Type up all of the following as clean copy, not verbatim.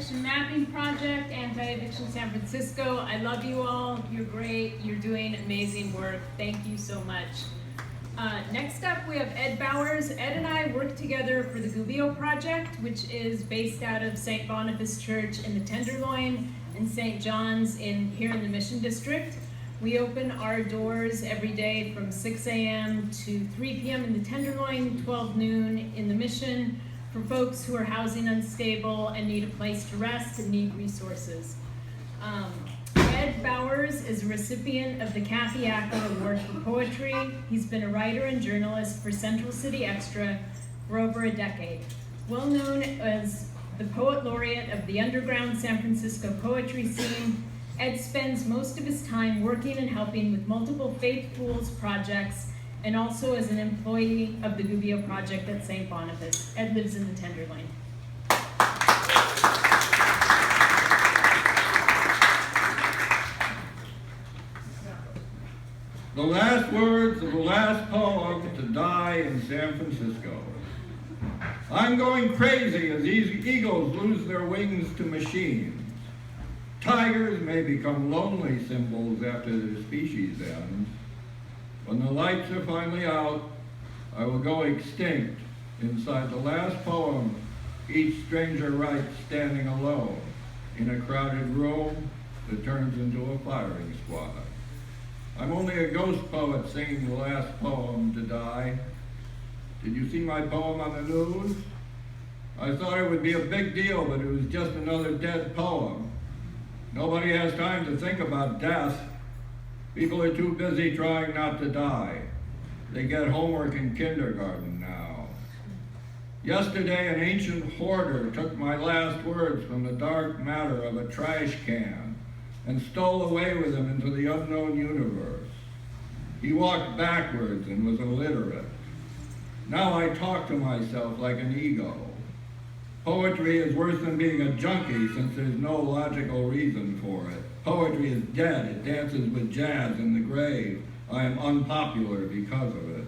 Anti-Eviction Mapping Project, Anti-Eviction San Francisco. I love you all. You're great. You're doing amazing work. Thank you so much. Next up, we have Ed Bowers. Ed and I work together for the Gubbio Project, which is based out of St. Boniface Church in the Tenderloin and St. John's here in the Mission District. We open our doors every day from 6 a.m. to 3 p.m. in the Tenderloin, 12 noon in the Mission, for folks who are housing unstable and need a place to rest and need resources. Ed Bowers is a recipient of the Kathy Acker Award for Poetry. He's been a writer and journalist for Central City Extra for over a decade. Well known as the Poet Laureate of the underground San Francisco poetry scene, Ed spends most of his time working and helping with multiple Faith Pools projects and also as an employee of the Gubbio Project at St. Boniface. Ed lives in the Tenderloin. The last words of the last poem to die in San Francisco. I'm going crazy as these eagles lose their wings to machines. Tigers may become lonely symbols after their species ends. When the lights are finally out, I will go extinct inside the last poem each stranger writes standing alone in a crowded room that turns into a firing squad. I'm only a ghost poet singing the last poem to die. Did you see my poem on the news? I thought it would be a big deal, but it was just another dead poem. Nobody has time to think about death. People are too busy trying not to die. They get homework in kindergarten now. Yesterday, an ancient hoarder took my last words from the dark matter of a trash can and stole away with him into the unknown universe. He walked backwards and was illiterate. Now I talk to myself like an ego. Poetry is worse than being a junkie since there's no logical reason for it. Poetry is dead. It dances with jazz in the grave. I am unpopular because of it.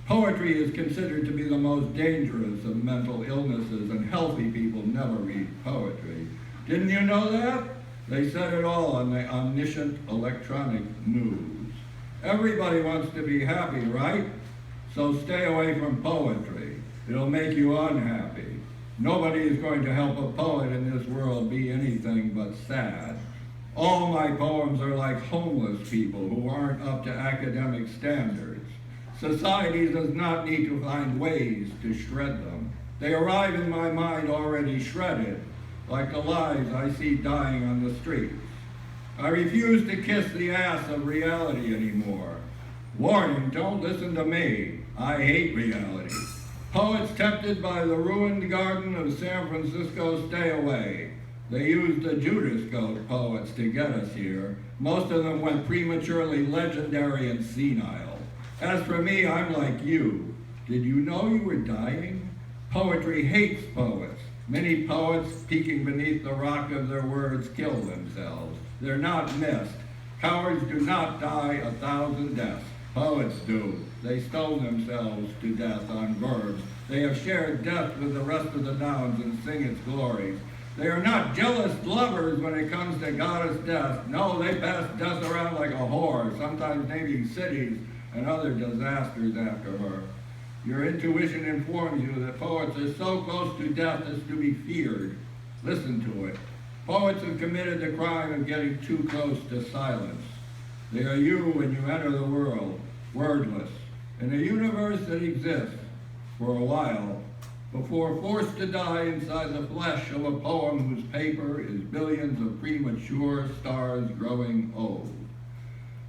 Poetry is considered to be the most dangerous of mental illnesses, and healthy people never read poetry. Didn't you know that? They said it all on the omniscient electronic news. Everybody wants to be happy, right? So stay away from poetry. It'll make you unhappy. Nobody is going to help a poet in this world be anything but sad. All my poems are like homeless people who aren't up to academic standards. Society does not need to find ways to shred them. They arrive in my mind already shredded, like the lives I see dying on the streets. I refuse to kiss the ass of reality anymore. Warning, don't listen to me. I hate reality. Poets tempted by the ruined garden of San Francisco, stay away. They used the Judas Goat poets to get us here. Most of them went prematurely legendary and senile. As for me, I'm like you. Did you know you were dying? Poetry hates poets. Many poets, peeking beneath the rock of their words, kill themselves. They're not missed. Cowards do not die 1,000 deaths. Poets do. They stone themselves to death on verbs. They have shared death with the rest of the nouns and sing its glories. They are not jealous lovers when it comes to goddess death. No, they pass death around like a whore, sometimes naming cities and other disasters after her. Your intuition informs you that poets are so close to death as to be feared. Listen to it. Poets have committed the crime of getting too close to silence. They are you when you enter the world, wordless, in a universe that exists for a while, before forced to die inside the flesh of a poem whose paper is billions of premature stars growing old.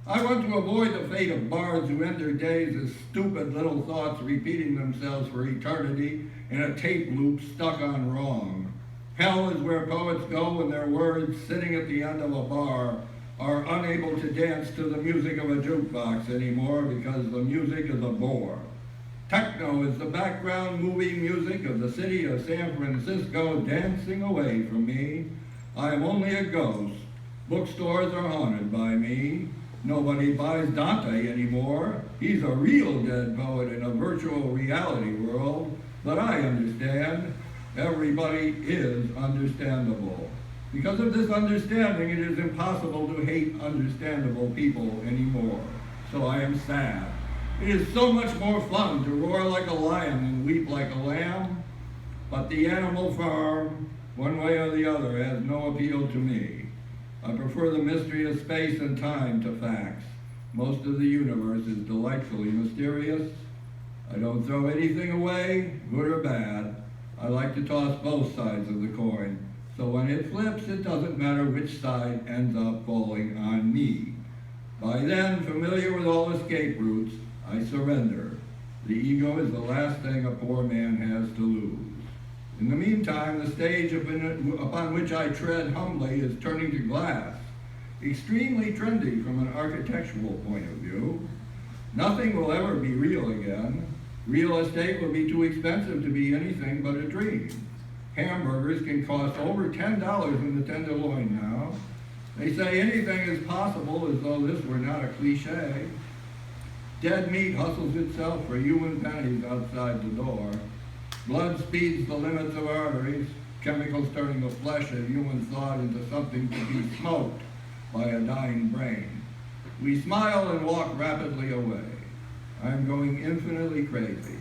I want to avoid the fate of bards who end their days as stupid little thoughts repeating themselves for eternity in a tape loop stuck on wrong. Hell is where poets go when their words, sitting at the end of a bar, are unable to dance to the music of a jukebox anymore because the music is a bore. Techno is the background movie music of the city of San Francisco dancing away from me. I am only a ghost. Bookstores are haunted by me. Nobody buys Dante anymore. He's a real dead poet in a virtual reality world. But I understand. Everybody is understandable. Because of this understanding, it is impossible to hate understandable people anymore. So I am sad. It is so much more fun to roar like a lion and weep like a lamb, but the animal farm, one way or the other, has no appeal to me. I prefer the mystery of space and time to facts. Most of the universe is delightfully mysterious. I don't throw anything away, good or bad. I like to toss both sides of the coin, so when it flips, it doesn't matter which side ends up falling on me. By then, familiar with all escape routes, I surrender. The ego is the last thing a poor man has to lose. In the meantime, the stage upon which I tread humbly is turning to glass, extremely trendy from an architectural point of view. Nothing will ever be real again. Real estate will be too expensive to be anything but a dream. Hamburgers can cost over $10 in the Tenderloin now. They say anything is possible as though this were not a cliche. Dead meat hustles itself for human pennies outside the door. Blood speeds the limits of arteries, chemicals turning the flesh of human thought into something to be smoked by a dying brain. We smile and walk rapidly away. I'm going infinitely crazy.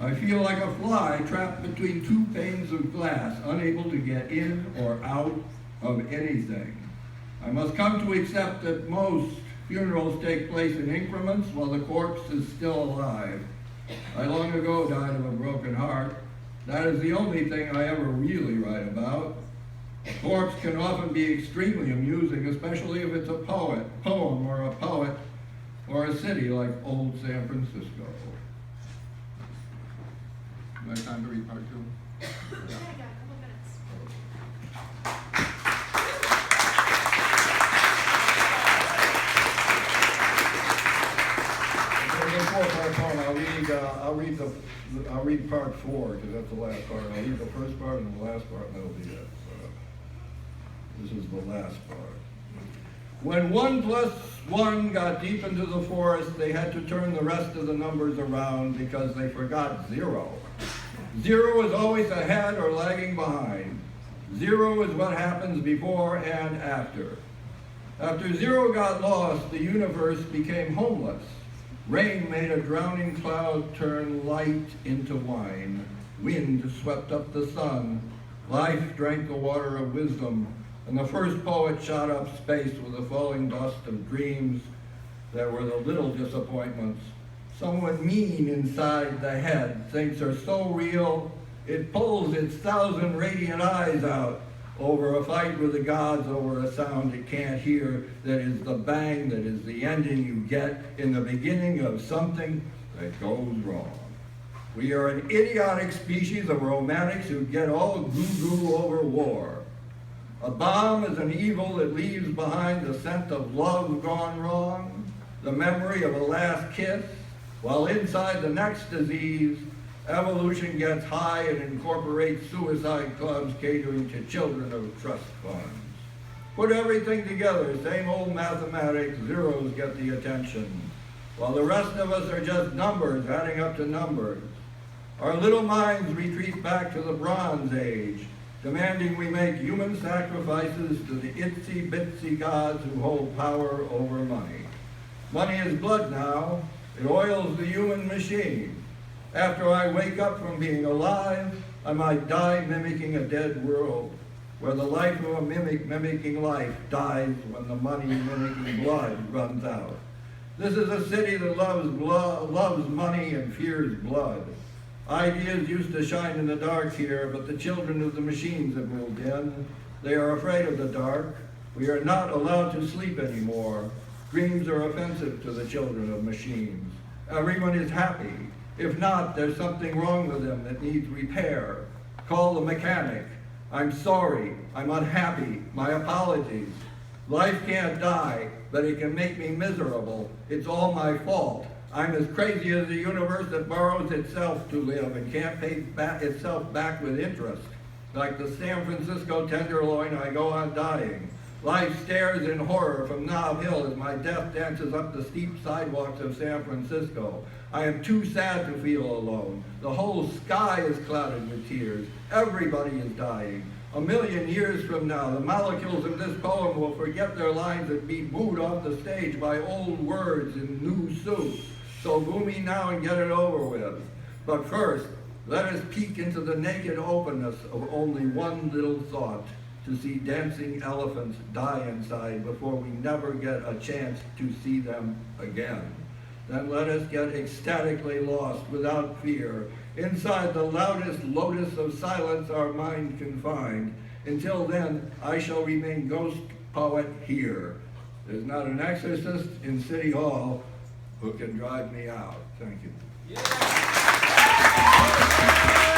I feel like a fly trapped between two panes of glass, unable to get in or out of anything. I must come to accept that most funerals take place in increments while the corpse is still alive. I long ago died of a broken heart. That is the only thing I ever really write about. A corpse can often be extremely amusing, especially if it's a poem or a poet, or a city like old San Francisco. Do I have time to read part two? Yeah, I got a couple minutes. I'll read part 4 because that's the last part. I'll read the first part and the last part, and that'll be it. This is the last part. When 1 + 1 got deep into the forest, they had to turn the rest of the numbers around because they forgot 0. 0 is always ahead or lagging behind. 0 is what happens before and after. After 0 got lost, the universe became homeless. Rain made a drowning cloud turn light into wine. Wind swept up the sun. Life drank the water of wisdom. And the first poet shot up space with the falling dust of dreams that were the little disappointments. Someone mean inside the head thinks are so real, it pulls its 1,000 radiant eyes out over a fight with the gods over a sound it can't hear, that is the bang, that is the ending you get in the beginning of something that goes wrong. We are an idiotic species of romantics who get all goo-goo over war. A bomb is an evil that leaves behind the scent of love gone wrong, the memory of a last kiss, while inside the next disease, evolution gets high and incorporates suicide clubs catering to children of trust funds. Put everything together, same old mathematics, zeros get the attention, while the rest of us are just numbers adding up to numbers. Our little minds retreat back to the Bronze Age, demanding we make human sacrifices to the itsy-bitsy gods who hold power over money. Money is blood now. It oils the human machine. After I wake up from being alive, I might die mimicking a dead world, where the life of a mimic mimicking life dies when the money mimicking blood runs out. This is a city that loves money and fears blood. Ideas used to shine in the dark here, but the children of the machines have moved in. They are afraid of the dark. We are not allowed to sleep anymore. Dreams are offensive to the children of machines. Everyone is happy. If not, there's something wrong with them that needs repair. Call the mechanic. I'm sorry. I'm unhappy. My apologies. Life can't die, but it can make me miserable. It's all my fault. I'm as crazy as the universe that borrows itself to live and can't pay itself back with interest. Like the San Francisco Tenderloin, I go on dying. Life stares in horror from Nob Hill as my death dances up the steep sidewalks of San Francisco. I am too sad to feel alone. The whole sky is clouded with tears. Everybody is dying. 1,000,000 years from now, the molecules of this poem will forget their lines and be booed off the stage by old words in new suits. So boo me now and get it over with. But first, let us peek into the naked openness of only one little thought, to see dancing elephants die inside before we never get a chance to see them again. Then let us get ecstatically lost without fear inside the loudest lotus of silence our mind can find. Until then, I shall remain ghost poet here. There's not an exorcist in City Hall who can drive me out. Thank you. Yeah.